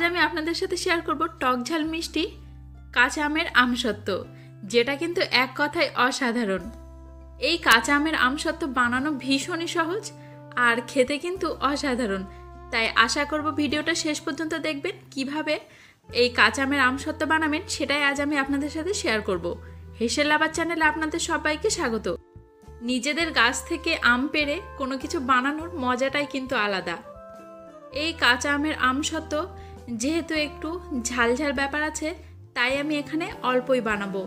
আমি আপনাদের সাথে শেয়ার করব টক ঝাল মিষ্টি কাঁচা আমের আমসত্ত্ব, যেটা কিন্তু এক কথায় অসাধারণ। এই কাঁচা আমের আমসত্ত্ব বানানো ভীষণই সহজ আর খেতে কিন্তু অসাধারণ। তাই আশা করব ভিডিওটা শেষ পর্যন্ত দেখবেন। কিভাবে এই কাঁচা আমের আমসত্ত্ব বানাবেন সেটাই আজ আমি আপনাদের সাথে শেয়ার করব। হেসেল লাভার চ্যানেলে আপনাদের সবাইকে স্বাগত। নিজেদের গাছ থেকে আম পেড়ে কোনো কিছু বানানোর মজাটাই কিন্তু আলাদা। এই কাঁচা আমের আমসত্ত্ব যেহেতু একটু ঝালঝাল ব্যাপার আছে, তাই আমি এখানে অল্পই বানাবো,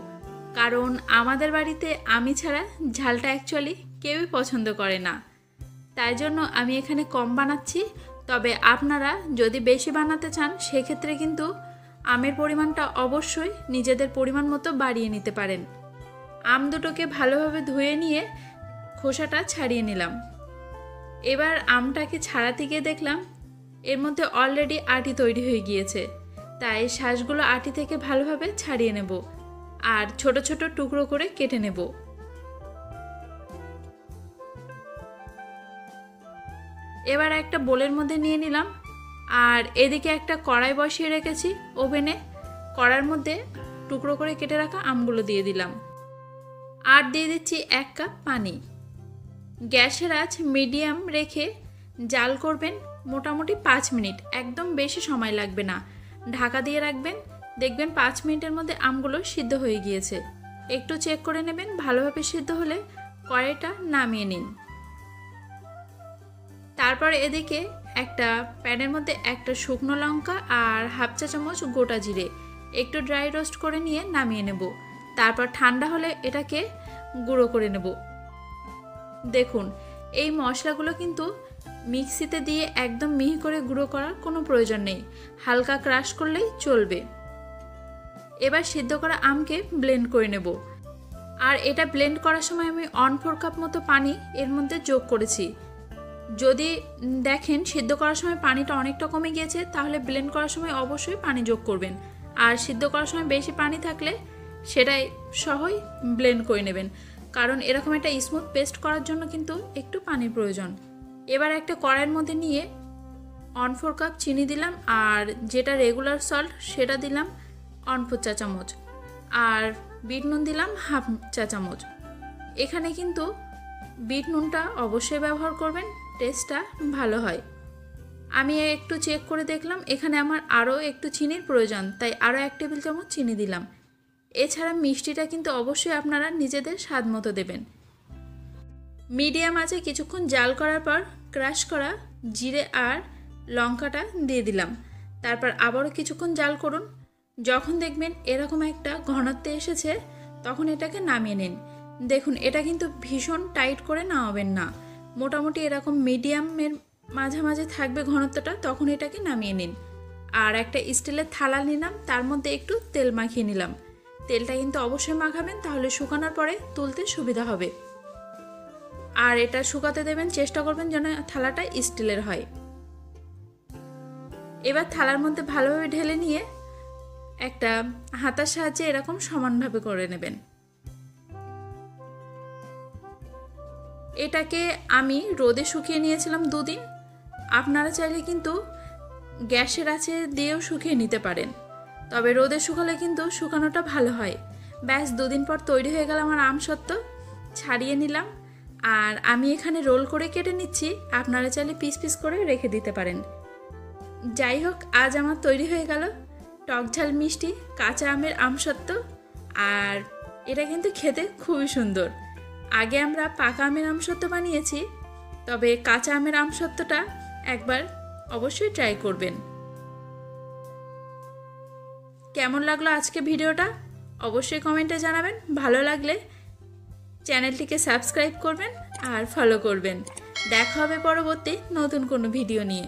কারণ আমাদের বাড়িতে আমি ছাড়া ঝালটা অ্যাকচুয়ালি কেউই পছন্দ করে না। তাই জন্য আমি এখানে কম বানাচ্ছি। তবে আপনারা যদি বেশি বানাতে চান সেক্ষেত্রে কিন্তু আমের পরিমাণটা অবশ্যই নিজেদের পরিমাণ মতো বাড়িয়ে নিতে পারেন। আম দুটোকে ভালোভাবে ধুয়ে নিয়ে খোসাটা ছাড়িয়ে নিলাম। এবার আমটাকে ছাড়াতে গিয়ে দেখলাম এর মধ্যে অলরেডি আটি তৈরি হয়ে গিয়েছে, তাই শ্বাসগুলো আটি থেকে ভালোভাবে ছাড়িয়ে নেব আর ছোট ছোট টুকরো করে কেটে নেব। এবার একটা বোলের মধ্যে নিয়ে নিলাম আর এদিকে একটা কড়াই বসিয়ে রেখেছি ওভেনে। কড়াইয়ের মধ্যে টুকরো করে কেটে রাখা আমগুলো দিয়ে দিলাম আর দিয়ে দিচ্ছি 1 কাপ পানি। গ্যাসের আঁচ মিডিয়াম রেখে জাল করবেন মোটামুটি 5 মিনিট, একদম বেশি সময় লাগবে না। ঢাকা দিয়ে রাখবেন, দেখবেন 5 মিনিটের মধ্যে আমগুলো সিদ্ধ হয়ে গিয়েছে। একটু চেক করে নেবেন, ভালোভাবে সিদ্ধ হলে কড়াইটা নামিয়ে নিন। তারপর এদিকে একটা প্যানের মধ্যে একটা শুকনো লঙ্কা আর হাফ চা চামচ গোটা জিরে একটু ড্রাই রোস্ট করে নিয়ে নামিয়ে নেব। তারপর ঠান্ডা হলে এটাকে গুঁড়ো করে নেব। দেখুন, এই মশলাগুলো কিন্তু মিক্সিতে দিয়ে একদম মিহি করে গুঁড়ো করার কোনো প্রয়োজন নেই, হালকা ক্রাশ করলেই চলবে। এবার সিদ্ধ করা আমকে ব্লেন্ড করে নেব। আর এটা ব্লেন্ড করার সময় আমি 1/4 কাপ মতো পানি এর মধ্যে যোগ করেছি। যদি দেখেন সিদ্ধ করার সময় পানিটা অনেকটা কমে গিয়েছে, তাহলে ব্লেন্ড করার সময় অবশ্যই পানি যোগ করবেন। আর সিদ্ধ করার সময় বেশি পানি থাকলে সেটাই সহই ব্লেন্ড করে নেবেন, কারণ এরকম একটা স্মুথ পেস্ট করার জন্য কিন্তু একটু পানির প্রয়োজন। এবার একটা কড়াইয়ের মধ্যে নিয়ে 1/4 কাপ চিনি দিলাম আর যেটা রেগুলার সল্ট সেটা দিলাম 1/4 চা চামচ আর বিট নুন দিলাম হাফ চা চামচ। এখানে কিন্তু বিট নুনটা অবশ্যই ব্যবহার করবেন, টেস্টটা ভালো হয়। আমি একটু চেক করে দেখলাম এখানে আমার আরও একটু চিনির প্রয়োজন, তাই আরও 1 টেবিল চামচ চিনি দিলাম। এছাড়া মিষ্টিটা কিন্তু অবশ্যই আপনারা নিজেদের স্বাদ মতো দেবেন। মিডিয়াম আঁচে কিছুক্ষণ জাল করার পর ক্রাশ করা জিরে আর লঙ্কাটা দিয়ে দিলাম। তারপর আবারও কিছুক্ষণ জাল করুন। যখন দেখবেন এরকম একটা ঘনত্ব এসেছে তখন এটাকে নামিয়ে নিন। দেখুন, এটা কিন্তু ভীষণ টাইট করে নামাবেন না, মোটামুটি এরকম মিডিয়ামের মাঝামাঝি থাকবে ঘনত্বটা, তখন এটাকে নামিয়ে নিন। আর একটা স্টিলের থালা নিলাম, তার মধ্যে একটু তেল মাখিয়ে নিলাম। তেলটা কিন্তু অবশ্যই মাখাবেন, তাহলে শুকানোর পরে তুলতে সুবিধা হবে। আর এটা শুকাতে দেবেন, চেষ্টা করবেন যেন থালাটা স্টিলের হয়। এবার থালার মধ্যে ভালোভাবে ঢেলে নিয়ে একটা হাতার সাহায্যে এরকম সমানভাবে করে নেবেন। এটাকে আমি রোদে শুকিয়ে নিয়েছিলাম 2 দিন। আপনারা চাইলে কিন্তু গ্যাসের আঁচে দিয়েও শুকিয়ে নিতে পারেন, তবে রোদে শুকালে কিন্তু শুকানোটা ভালো হয়। ব্যাস 2 দিন পর তৈরি হয়ে গেল আমার আমসত্ত্ব। ছাড়িয়ে নিলাম আর আমি এখানে রোল করে কেটে নিচ্ছি, আপনারা চাইলে পিস পিস করে রেখে দিতে পারেন। যাই হোক, আজ আমার তৈরি হয়ে গেল টক ঝাল মিষ্টি কাঁচা আমের আমসত্ত্ব। আর এটা কিন্তু খেতে খুবই সুন্দর। আগে আমরা পাকা আমের আমসত্ত্ব বানিয়েছি, তবে কাঁচা আমের আমসত্ত্বটা একবার অবশ্যই ট্রাই করবেন। কেমন লাগলো আজকে ভিডিওটা অবশ্যই কমেন্টে জানাবেন। ভালো লাগলে চ্যানেলটিকে সাবস্ক্রাইব করবেন আর ফলো করবেন। দেখা হবে পরবর্তী নতুন কোনো ভিডিও নিয়ে।